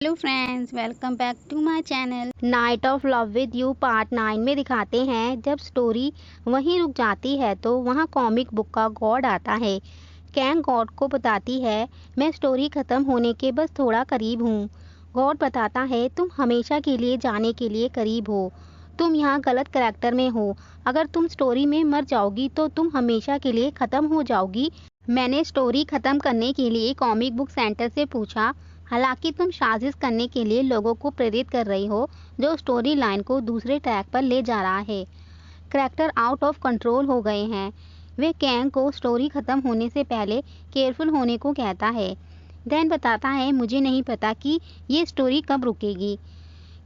Hello friends, welcome back to my channel. Night of love with you part 9 में दिखाते हैं जब story वहीं रुक जाती है तो वहाँ कॉमिक बुक का गॉड आता है। कैंग गॉड को बताती है मैं स्टोरी ख़त्म होने के बस थोड़ा करीब हूँ। गॉड बताता है तुम हमेशा के लिए जाने के लिए करीब हो। तुम यहाँ गलत करैक्टर में हो। अगर तुम स्टोरी में मर जाओगी तो तुम हमेशा के लिए ख़त्म हो जाओगी। मैंने स्टोरी ख़त्म करने के लिए कॉमिक बुक सेंटर से पूछा। हालांकि तुम साजिश करने के लिए लोगों को प्रेरित कर रही हो जो स्टोरी लाइन को दूसरे ट्रैक पर ले जा रहा है। करैक्टर आउट ऑफ कंट्रोल हो गए हैं। वे कैंग को स्टोरी ख़त्म होने से पहले केयरफुल होने को कहता है। देन बताता है मुझे नहीं पता कि ये स्टोरी कब रुकेगी।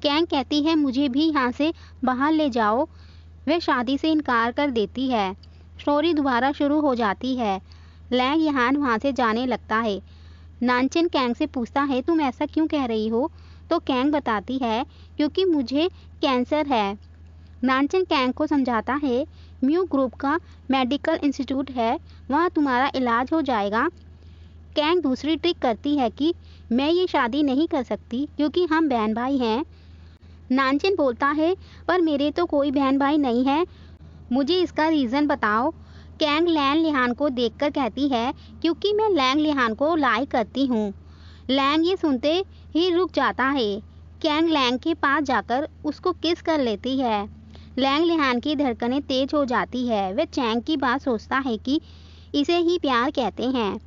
कैंग कहती है मुझे भी यहाँ से बाहर ले जाओ। वे शादी से इनकार कर देती है। स्टोरी दोबारा शुरू हो जाती है। लैंग यहान वहाँ से जाने लगता है। नानचेन कैंग से पूछता है तुम ऐसा क्यों कह रही हो, तो कैंग बताती है क्योंकि मुझे कैंसर है। नानचेन कैंग को समझाता है म्यू ग्रुप का मेडिकल इंस्टीट्यूट है, वहाँ तुम्हारा इलाज हो जाएगा। कैंग दूसरी ट्रिक करती है कि मैं ये शादी नहीं कर सकती क्योंकि हम बहन भाई हैं। नानचेन बोलता है पर मेरे तो कोई बहन भाई नहीं है, मुझे इसका रीज़न बताओ। कैंग लैंग लिहान को देखकर कहती है क्योंकि मैं लैंग लिहान को लाइक करती हूँ। लैंग ये सुनते ही रुक जाता है। कैंग लैंग के पास जाकर उसको किस कर लेती है। लैंग लिहान की धड़कनें तेज हो जाती है। वह चैंग की बात सोचता है कि इसे ही प्यार कहते हैं।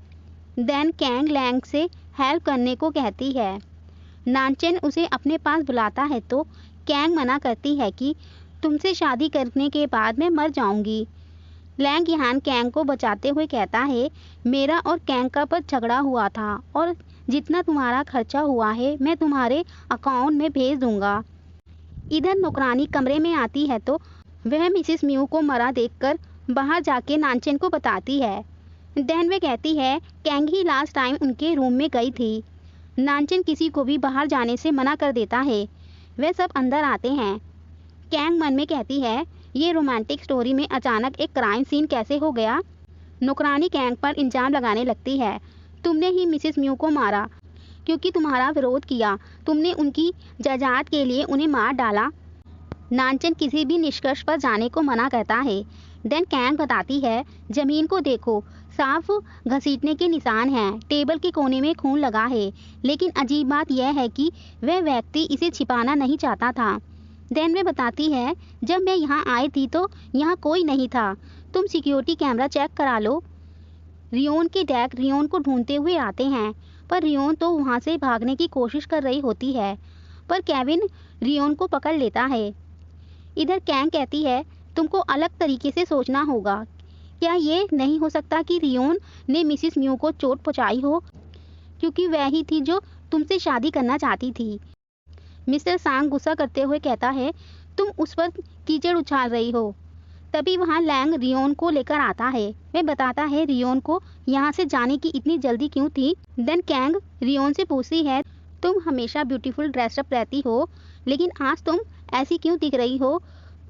देन कैंग लैंग से हेल्प करने को कहती है। नानचेन उसे अपने पास बुलाता है तो कैंग मना करती है कि तुमसे शादी करने के बाद मैं मर जाऊंगी। लैंग यहान कैंग को बचाते हुए कहता है मेरा और कैंग का पर झगड़ा हुआ था और जितना तुम्हारा खर्चा हुआ है मैं तुम्हारे अकाउंट में भेज दूंगा। इधर नौकरानी कमरे में आती है तो वह मिसिस म्यू को मरा देखकर बाहर जाके नानचेन को बताती है। देन वे कहती है कैंग ही लास्ट टाइम उनके रूम में गई थी। नानचेन किसी को भी बाहर जाने से मना कर देता है। वे सब अंदर आते हैं। कैंग मन में कहती है ये रोमांटिक स्टोरी में अचानक एक क्राइम सीन कैसे हो गया। नौकरानी कैंग पर इल्जाम लगाने लगती है तुमने ही मिसेस म्यू को मारा क्योंकि तुम्हारा विरोध किया, तुमने उनकी जायदाद के लिए उन्हें मार डाला। नानचेन किसी भी निष्कर्ष पर जाने को मना करता है। देन कैंग बताती है जमीन को देखो, साफ घसीटने के निशान हैं, टेबल के कोने में खून लगा है, लेकिन अजीब बात यह है कि वह व्यक्ति इसे छिपाना नहीं चाहता था। देन वे बताती है जब मैं यहाँ आई थी तो यहाँ कोई नहीं था, तुम सिक्योरिटी कैमरा चेक करा लो। रियोन के डैड रियोन को ढूंढते हुए आते हैं पर रियोन तो वहाँ से भागने की कोशिश कर रही होती है, पर केविन रियोन को पकड़ लेता है। इधर कैंग कहती है तुमको अलग तरीके से सोचना होगा। क्या ये नहीं हो सकता कि रियोन ने मिसिस म्यू को चोट पहुँचाई हो क्योंकि वह ही थी जो तुमसे शादी करना चाहती थी। मिस्टर सांग गुस्सा करते हुए कहता है तुम उस पर कीचड़ उछाल रही हो। तभी वहाँ लैंग रियोन को लेकर आता है। वह बताता है रियोन को यहाँ से जाने की इतनी जल्दी क्यों थी। देन कैंग रियोन से पूछती है तुम हमेशा ब्यूटीफुल ड्रेसअप रहती हो लेकिन आज तुम ऐसी क्यों दिख रही हो,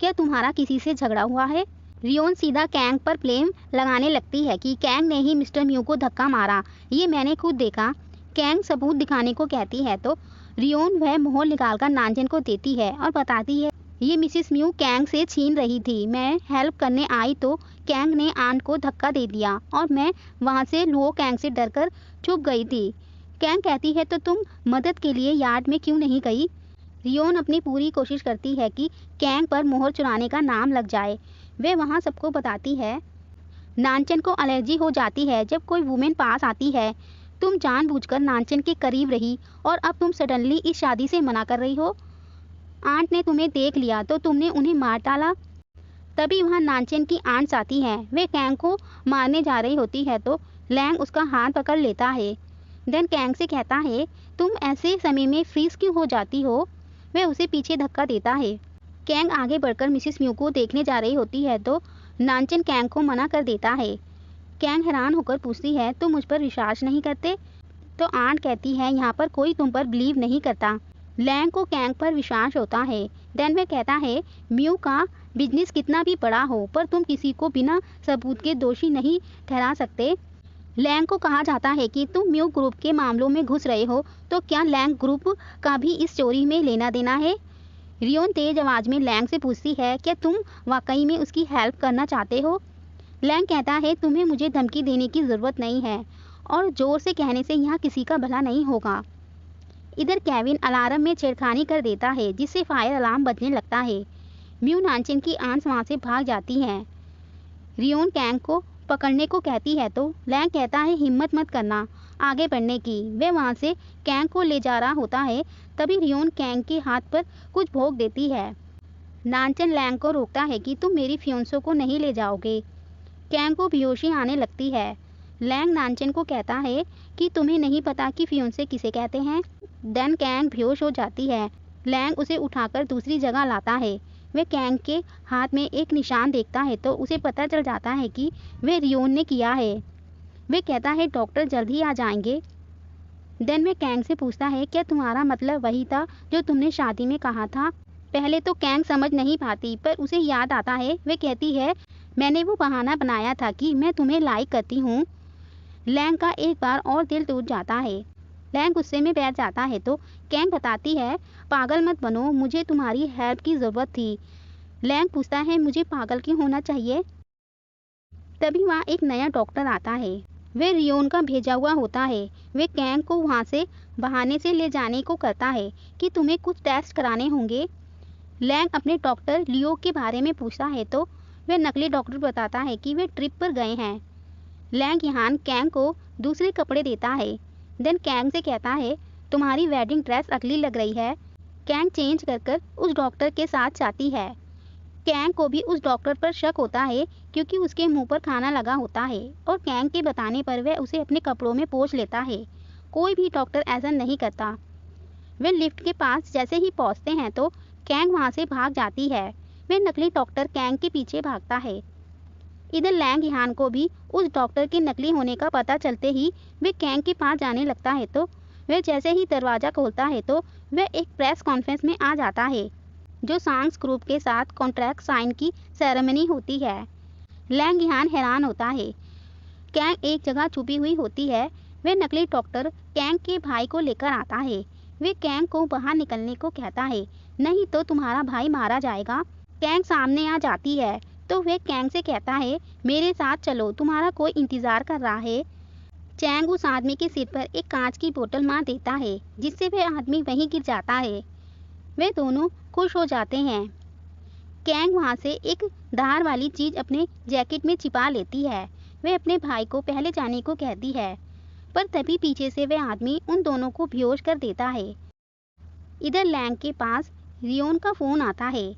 क्या तुम्हारा किसी से झगड़ा हुआ है। रियोन सीधा कैंग पर ब्लेम लगाने लगती है कि कैंग ने ही मिस्टर म्यू को धक्का मारा, ये मैंने खुद देखा। कैंग सबूत दिखाने को कहती है तो रियोन वह मोहर निकालकर नानचेन को देती है और बताती है ये मिसिस म्यू कैंग से छीन रही थी, मैं हेल्प करने आई तो कैंग ने आंट को धक्का दे दिया और मैं वहाँ से लुओ कैंग से डरकर छुप गई थी। कैंग कहती है तो तुम मदद के लिए यार्ड में क्यों नहीं गई। रियोन अपनी पूरी कोशिश करती है कि कैंग पर मोहर चुराने का नाम लग जाए। वे वहाँ सबको बताती है। नानचेन को एलर्जी हो जाती है जब कोई वुमेन पास आती है। तुम जानबूझकर नानचेन के करीब रही और अब तुम सडनली इस शादी से मना कर रही हो। आंट ने तुम्हें देख लिया तो तुमने उन्हें मार डाला। तभी वहाँ नानचेन की आंट्स आती हैं। वे कैंग को मारने जा रही होती है तो लैंग उसका हाथ पकड़ लेता है। देन कैंग से कहता है तुम ऐसे समय में फ्रीज क्यों हो जाती हो। वह उसे पीछे धक्का देता है। कैंग आगे बढ़कर मिसिस म्यू को देखने जा रही होती है तो नानचेन कैंग को मना कर देता है। कैंग हैरान होकर पूछती है तुम मुझ पर विश्वास नहीं करते, तो आंट कहती है यहाँ पर कोई तुम पर बिलीव नहीं करता। लैंग को कैंग पर विश्वास होता है। देन वह कहता है म्यू का बिजनेस कितना भी बड़ा हो पर तुम किसी को बिना सबूत के दोषी नहीं ठहरा सकते। लैंग को कहा जाता है कि तुम म्यू ग्रुप के मामलों में घुस रहे हो, तो क्या लैंग ग्रुप का भी इस चोरी में लेना देना है? रियोन तेज आवाज में लैंग से पूछती है, क्या तुम वाकई में उसकी हेल्प करना चाहते हो? लैंग कहता है, तुम्हें मुझे धमकी देने की जरूरत नहीं है और जोर से कहने से यहाँ किसी का भला नहीं होगा। इधर केविन अलार्म में छेड़खानी कर देता है, जिससे फायर अलार्म बजने लगता है। म्यू नानचेन की आंच वहां से भाग जाती है। रियोन कैंग को पकड़ने को कहती है तो लैंग कहता है, हिम्मत मत करना आगे बढ़ने की। वे वहां से कैंग को ले जा रहा होता है, तभी रियोन कैंग के हाथ पर कुछ भोंक देती है। नानचेन लैंग को रोकता है कि तुम मेरी फियोंसो को नहीं ले जाओगे। कैंग को बेहोशी आने लगती है। लैंग नानचेन को कहता है कि तुम्हें नहीं पता कि फियोंसे किसे कहते हैं। देन कैंग बेहोश हो जाती है। लैंग उसे उठाकर दूसरी जगह लाता है। वे कैंग के हाथ में एक निशान देखता है तो उसे पता चल जाता है कि वे रियोन ने किया है। वे कहता है, डॉक्टर जल्द ही आ जाएंगे। देन वे कैंग से पूछता है, क्या तुम्हारा मतलब वही था जो तुमने शादी में कहा था? पहले तो कैंग समझ नहीं पाती, पर उसे याद आता है। वे कहती है, मैंने वो बहाना बनाया था कि मैं तुम्हें लाइक करती हूँ। लैंग का एक बार और दिल टूट जाता है। लैंग गुस्से में बैठ जाता है तो कैंग बताती है, पागल मत बनो, मुझे तुम्हारी हेल्प की जरूरत थी। लैंग पूछता है, मुझे पागल क्यों होना चाहिए? तभी वहाँ एक नया डॉक्टर आता है। वे रियोन का भेजा हुआ होता है। वे कैंग को वहाँ से बहाने से ले जाने को करता है कि तुम्हें कुछ टेस्ट कराने होंगे। लैंग अपने डॉक्टर लियो के बारे में पूछता है तो वे नकली डॉक्टर बताता है कि वे ट्रिप पर गए हैं। लैंग यहाँ कैंग को दूसरे कपड़े देता है। देन कैंग से कहता है, तुम्हारी वेडिंग ड्रेस अगली लग रही है। कैंग चेंज कर उस डॉक्टर के साथ जाती है। कैंग को भी उस डॉक्टर पर शक होता है क्योंकि उसके मुंह पर खाना लगा होता है और कैंग के बताने पर वह उसे अपने कपड़ों में पोंछ लेता है। कोई भी डॉक्टर ऐसा नहीं करता। वे लिफ्ट के पास जैसे ही पहुंचते हैं तो कैंग वहां से भाग जाती है। वे नकली डॉक्टर कैंग के पीछे भागता है। इधर लैंग यहाँ को भी उस डॉक्टर के नकली होने का पता चलते ही वे कैंग के पास जाने लगता है तो वह जैसे ही दरवाज़ा खोलता है तो वह एक प्रेस कॉन्फ्रेंस में आ जाता है, जो सांग्स ग्रुप के साथ कॉन्ट्रैक्ट साइन की सेरेमनी होती है। लैंग यहाँ हैरान होता है। कैंग एक जगह छुपी हुई होती है। वे नकली डॉक्टर कैंग के भाई को लेकर आता है। वे कैंग को बाहर निकलने को कहता है, नहीं तो तुम्हारा भाई मारा जाएगा। कैंग सामने आ जाती है तो वे कैंग से कहता है, मेरे साथ चलो, तुम्हारा कोई इंतजार कर रहा है। चैंग उस आदमी के सिर पर एक कांच की बोतल मार देता है, जिससे वह आदमी वहीं गिर जाता है। वे दोनों खुश हो जाते हैं। कैंग वहां से एक धार वाली चीज अपने जैकेट में छिपा लेती है। वे अपने भाई को पहले जाने को कहती है, पर तभी पीछे से वह आदमी उन दोनों को बेहोश कर देता है। इधर लैंग के पास रियोन का फोन आता है।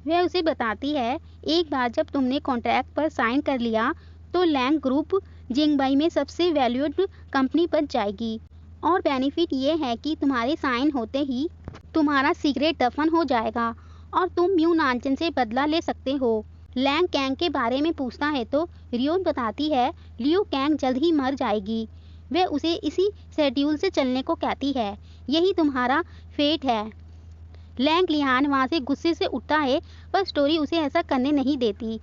वह उसे बताती है, एक बार जब तुमने कॉन्ट्रैक्ट पर साइन कर लिया तो लैंग ग्रुप जिंगबाई में सबसे वैल्यूड कंपनी बन जाएगी और बेनिफिट ये है कि तुम्हारे साइन होते ही तुम्हारा सीक्रेट दफन हो जाएगा और तुम म्यू नानचेन से बदला ले सकते हो। लैंग कैंग के बारे में पूछता है तो रियोन बताती है, लियो कैंग जल्द ही मर जाएगी। वह उसे इसी शेड्यूल से चलने को कहती है, यही तुम्हारा फेट है। लैंग लिहान वहाँ से गुस्से से उठता है, पर स्टोरी उसे ऐसा करने नहीं देती।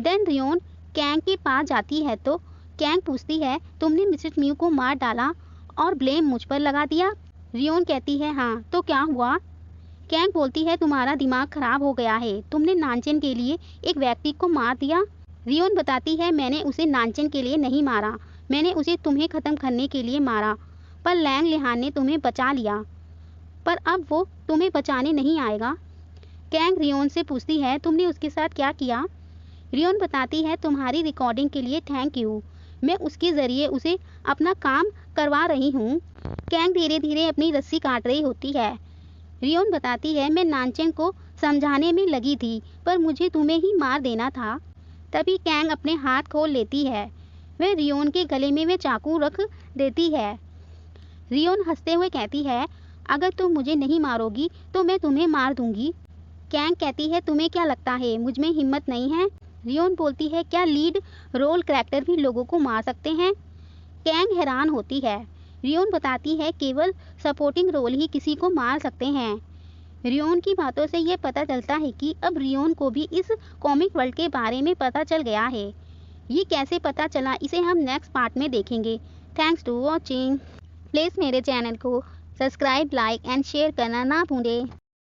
देन रियोन कैंग के पास जाती है तो कैंग पूछती है, तुमने मिसेस म्यू को मार डाला और ब्लेम मुझ पर लगा दिया? रियोन कहती है, हाँ, तो क्या हुआ? कैंग बोलती है, तुम्हारा दिमाग खराब हो गया है, तुमने नानचेन के लिए एक व्यक्ति को मार दिया। रियोन बताती है, मैंने उसे नानचेन के लिए नहीं मारा, मैंने उसे तुम्हें ख़त्म करने के लिए मारा, पर लैंग लिहान ने तुम्हें बचा लिया, पर अब वो तुम्हें बचाने नहीं आएगा। कैंग रियोन से पूछती है, तुमने उसके साथ क्या किया? रियोन बताती है, तुम्हारी रिकॉर्डिंग के लिए थैंक यू, मैं उसके ज़रिए उसे अपना काम करवा रही हूँ। कैंग धीरे धीरे अपनी रस्सी काट रही होती है। रियोन बताती है, मैं नानचेन को समझाने में लगी थी, पर मुझे तुम्हें ही मार देना था। तभी कैंग अपने हाथ खोल लेती है। वह रियोन के गले में वे चाकू रख देती है। रियोन हंसते हुए कहती है, अगर तुम मुझे नहीं मारोगी तो मैं तुम्हें मार दूंगी। कैंग कहती है, तुम्हें क्या लगता है मुझ में हिम्मत नहीं है? रियोन बोलती है, क्या लीड रोल कैरेक्टर भी लोगों को मार सकते हैं? कैंग हैरान होती है। रियोन बताती है, केवल सपोर्टिंग रोल ही किसी को मार सकते हैं। रियोन की बातों से यह पता चलता है कि अब रियोन को भी इस कॉमिक वर्ल्ड के बारे में पता चल गया है। ये कैसे पता चला, इसे हम नेक्स्ट पार्ट में देखेंगे। Thanks to watching. प्लीज़ मेरे चैनल को सब्सक्राइब, लाइक एंड शेयर करना ना भूलें।